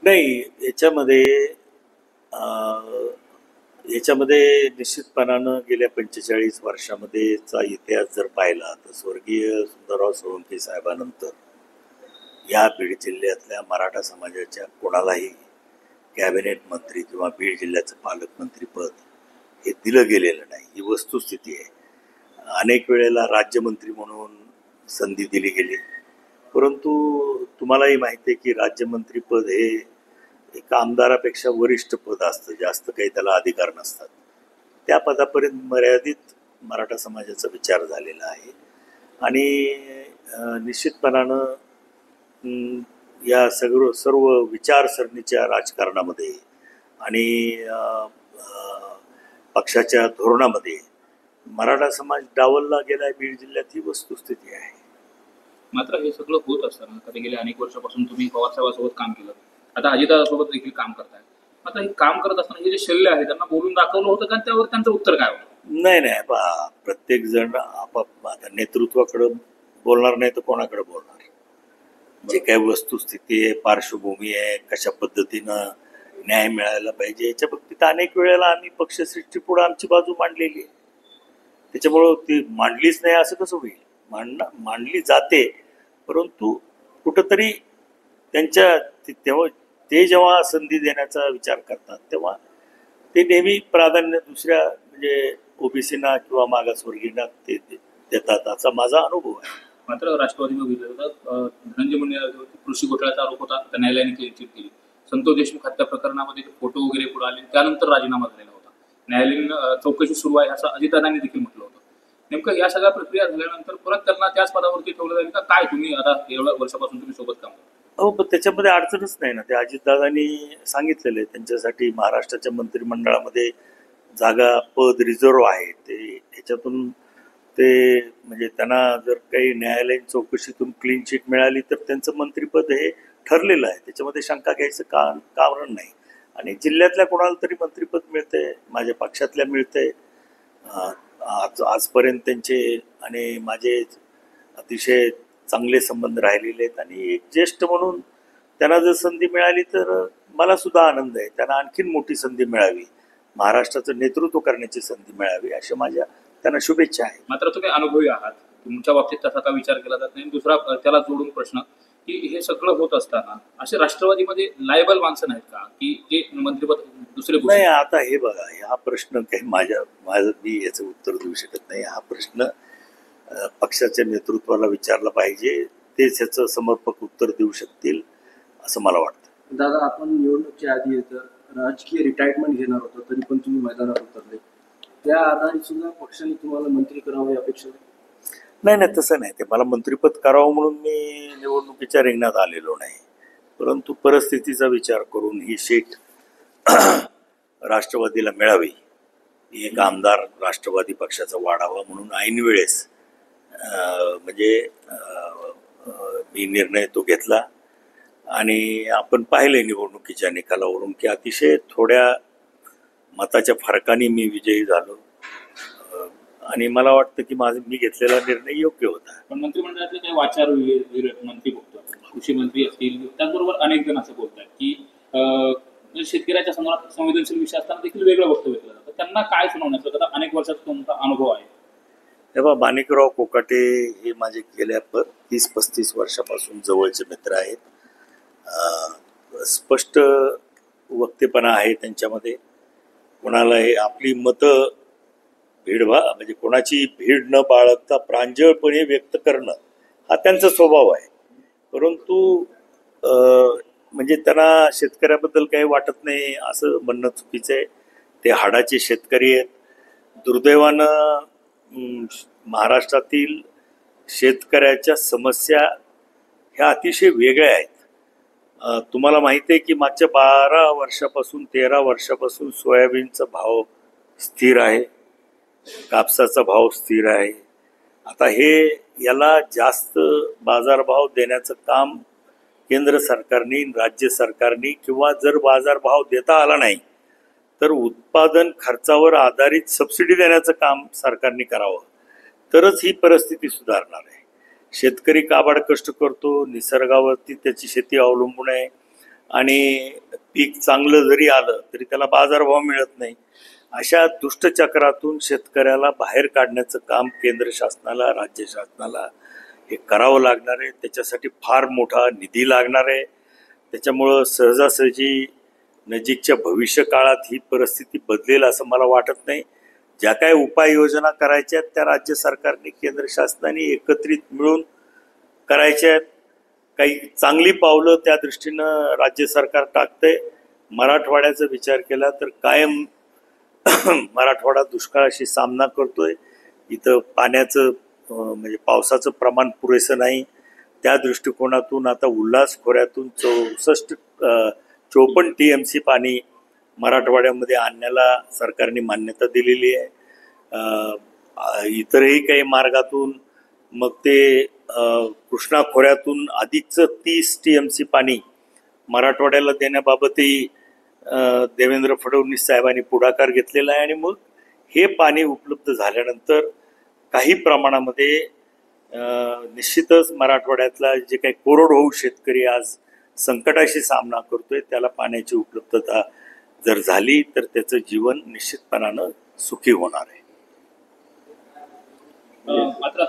नाही, याच्यामध्ये निश्चितपणानं गेल्या 45 वर्षामध्येचा इतिहास जर पाहिला तर स्वर्गीय सुंदरराव सोळंके साहेबानंतर या बीड जिल्ह्यातल्या मराठा समाजाच्या कोणालाही कॅबिनेट मंत्री किंवा बीड जिल्ह्याचं पालकमंत्रीपद हे दिलं गेलेलं नाही, ही वस्तुस्थिती आहे. अनेक वेळेला राज्यमंत्री म्हणून संधी दिली गेली, परंतु तुम्हालाही माहिती आहे की राज्यमंत्रीपद हे एका आमदारापेक्षा वरिष्ठ पद असतं, जास्त काही त्याला अधिकार नसतात. त्या पदापर्यंत मर्यादित मराठा समाजाचा विचार झालेला आहे आणि निश्चितपणानं या सर्व विचारसरणीच्या राजकारणामध्ये आणि पक्षाच्या धोरणामध्ये मराठा समाज डावलला गेला बीड जिल्ह्यात, ही वस्तुस्थिती आहे. मात्र हे सगळं होत असताना आता गेल्या अनेक वर्षापासून तुम्ही पवारसाहेबांसोबत काम केलं, आता अजितदादासोबत देखील काम करताय. आता हे काम करत असताना हे जे शल्य आहे त्यांना बोलून दाखवलं होतं का, त्यावर त्यांचं उत्तर काय होतं? नाही, पहा, प्रत्येक जण आता नेतृत्वाकडे बोलणार नाही तर कोणाकडे बोलणार? जे काही वस्तुस्थिती आहे, पार्श्वभूमी आहे, कशा पद्धतीनं न्याय मिळायला पाहिजे, याच्या बाबतीत अनेक वेळेला आम्ही पक्षश्रेष्ठी पुढे आमची बाजू मांडलेली आहे. त्याच्यामुळं ती मांडलीच नाही असं कसं होईल? मांडली जाते, परंतु कुठंतरी तेव्हा ते जेव्हा संधी देण्याचा विचार करतात तेव्हा ते नेहमी प्राधान्य दुसऱ्या म्हणजे ओबीसीना किंवा मागासवर्गीयांना ते देतात, असा माझा अनुभव आहे. मात्र राष्ट्रवादीनं बघितलं होतं, धनंजय मुंडे कृषी घोटाळ्याचा आरोप होता, त्या न्यायालयाने क्लीन चिट केली. संतोष देशमुख हत्या प्रकरणामध्ये फोटो वगैरे पुढे आले, त्यानंतर राजीनामा झालेला होता. न्यायालयीन चौकशी सुरू आहे असं अजितदादांनी देखील म्हटलं होतं. नेमकं या सगळ्या प्रक्रिया झाल्यानंतर परत त्यांना त्याच पदावरती ठेवलं जाईल का काय? तुम्ही आता एवढ्या वर्षापासून तुम्ही सोबत काम करता. हो, पण त्याच्यामध्ये अडचणच नाही ना. ते अजितदादांनी सांगितलेलं आहे, त्यांच्यासाठी महाराष्ट्राच्या मंत्रिमंडळामध्ये जागा पद रिझर्व्ह आहे. ते ह्याच्यातून ते म्हणजे त्यांना जर काही न्यायालयीन चौकशीतून क्लीन चिट मिळाली तर त्यांचं मंत्रिपद हे ठरलेलं आहे, त्याच्यामध्ये शंका घ्यायचं कारण नाही. आणि जिल्ह्यातल्या कोणाला तरी मंत्रिपद मिळते, माझ्या पक्षातल्या मिळते. आजपर्यंत त्यांचे आणि माझे अतिशय चांगले संबंध राहिलेले आहेत आणि एक ज्येष्ठ म्हणून त्यांना जर संधी मिळाली तर मला सुद्धा आनंद आहे. त्यांना आणखीन मोठी संधी मिळावी, महाराष्ट्राचं नेतृत्व करण्याची संधी मिळावी, अशा माझ्या त्यांना शुभेच्छा आहे. मात्र तुम्ही अनुभवी आहात, तुमच्या बाबतीत तसा का विचार केला जात नाही? दुसरा त्याला जोडून प्रश्न की हे सगळं होत असताना असे राष्ट्रवादीमध्ये लायबल माणसं नाहीत का की जे मंत्रिपद दुसरे? नाही, आता हे बघा, हा प्रश्न काही माझं मी याचं उत्तर देऊ शकत नाही. हा प्रश्न पक्षाच्या नेतृत्वाला विचारला पाहिजे, तेच याचं समर्पक उत्तर देऊ शकतील असं मला वाटतं. दादा, आपण निवडणुकीच्या आधी राजकीय रिटायरमेंट घेणार होतो, तरी पण तुम्ही मैदानात उतरले. त्या आधारित सुद्धा पक्षाने तुम्हाला मंत्री करावं अपेक्षा नाही, तसं नाही. ते मला मंत्रिपद करावं म्हणून मी निवडणुकीच्या रिंगणात आलेलो नाही, परंतु परिस्थितीचा विचार करून ही सीट राष्ट्रवादीला मिळावी, एक आमदार राष्ट्रवादी पक्षाचा वाढावा म्हणून ऐन वेळेस म्हणजे मी निर्णय तो घेतला. आणि आपण पाहिले निवडणुकीच्या निकालावरून की अतिशय थोड्या मताच्या फरकाने मी विजयी झालो आणि मला वाटतं की मी घेतलेला निर्णय योग्य होता. पण मंत्रिमंडळातले काही वाचार मंत्री बघतो, कृषी मंत्री असतील, त्याचबरोबर अनेक जण असं बोलतात की शेतकऱ्याच्या संवेदनशील विषय असताना देखील वेगळं वक्तव्य केलं जातं. त्यांना काय सुनावण्याचा अनेक वर्षाचा तुमचा अनुभव आहे? तेव्हा माणिकराव कोकाटे हे माझे गेल्या 30-35 वर्षापासून जवळचे मित्र आहेत. स्पष्ट वक्तेपणा आहे त्यांच्यामध्ये. कोणाला हे आपली मतं म्हणजे कोणाची भीड न बाळगता प्रांजळपणे व्यक्त करणं हा त्यांचा स्वभाव आहे. परंतु म्हणजे त्यांना शेतकऱ्याबद्दल काही वाटत नाही असं म्हणणं चुकीचं आहे. ते हाडाचे शेतकरी आहेत. दुर्दैवानं महाराष्ट्रातील शेतकऱ्याच्या समस्या ह्या अतिशय वेगळ्या आहेत. तुम्हाला माहिती आहे की मागच्या 12 वर्षापासून 13 वर्षापासून सोयाबीनचा भाव स्थिर आहे, कापसाचा भाव स्थिर आहे. आता याला जास्त बाजारभाव देण्याचं काम केंद्र सरकारने, राज्य सरकारने, किंवा जर बाजारभाव देता आला नाही तर उत्पादन खर्चावर आधारित सबसिडी देण्याचं काम सरकारने करावं, तरच ही परिस्थिती सुधारणार आहे. शेतकरी काबाड कष्ट करतो, निसर्गावरती त्याची शेती अवलंबून आहे आणि पीक चांगलं जरी आलं तरी त्याला बाजारभाव मिळत नाही. अशा दुष्टचक्रातून शेतकऱ्याला बाहेर काढण्याचं काम केंद्र शासनाला, राज्य शासनाला हे करावं लागणार आहे. त्याच्यासाठी फार मोठा निधी लागणार आहे. त्याच्यामुळं सहजासहजी नजीकच्या भविष्य काळात ही परिस्थिती बदलेल असं मला वाटत नाही. ज्या काही उपाययोजना करायच्या आहेत त्या राज्य सरकारने, केंद्र शासनाने एकत्रित मिळून करायच्या आहेत. काही चांगली पावलं त्या दृष्टीनं राज्य सरकार टाकतंय. मराठवाड्याचा विचार केला तर कायम मराठवाडा दुष्काळाशी सामना करतोय. इथं पाण्याचं म्हणजे पावसाचं प्रमाण पुरेसं नाही. त्या दृष्टिकोनातून आता उल्हास खोऱ्यातून 54 TMC पाणी मराठवाड्यामध्ये आणण्याला सरकारने मान्यता दिलेली आहे. इतरही काही मार्गातून मग ते कृष्णा खोऱ्यातून अधिकचं 30 TMC पाणी मराठवाड्याला देण्याबाबतही देवेंद्र फडणवीस साहेबांनी पुढाकार घेतलेला आहे. आणि मग हे पाणी उपलब्ध झाल्यानंतर काही प्रमाणामध्ये निश्चितच मराठवाड्यातला जे काही कोरडवाहू शेतकरी आज संकटाशी सामना करतोय त्याला पाण्याची उपलब्धता जर झाली तर त्याचं जीवन निश्चितपणानं सुखी होणार आहे. मात्र